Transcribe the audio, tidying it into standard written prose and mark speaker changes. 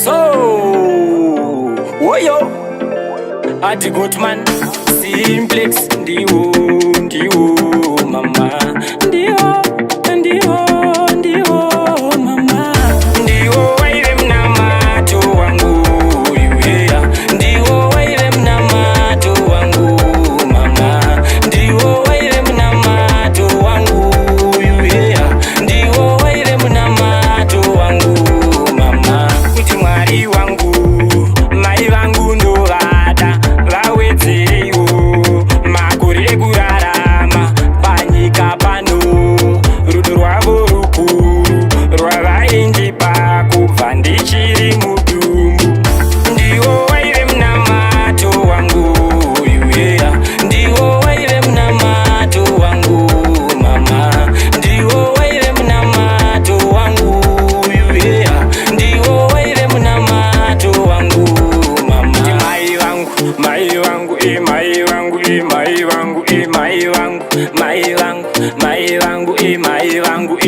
Speaker 1: So, woyo Ati Goatman Simplex ndiwo, ndiwo mama. Ndiwo, ndiwo, ndiwo mama. Ndiwo waile mnamato wangu yuhea. Ndiwo waile mnamato wangu mama. Ndiwo waile mnamato wangu yuhea. Ndiwo waile mnamato wangu mama. Kuti mwari wangu, mai vangu ndo vada vawedzerewo makore ekurarama panyika pano. Rudo rwavo rukuru rwavaindipa kubva ndichiri mudumbu. Ndiwo waire munamato wangu yuhea. Ndiwo waire munamato wangu mama. Ndiwo waire munamato wangu yuhea. Ndiwo waire munamato wangu mama. Mai vangu, mai vangu, mai vangu, mai vangu, mai vangu, mai vangu, mai vangu, mai vangu,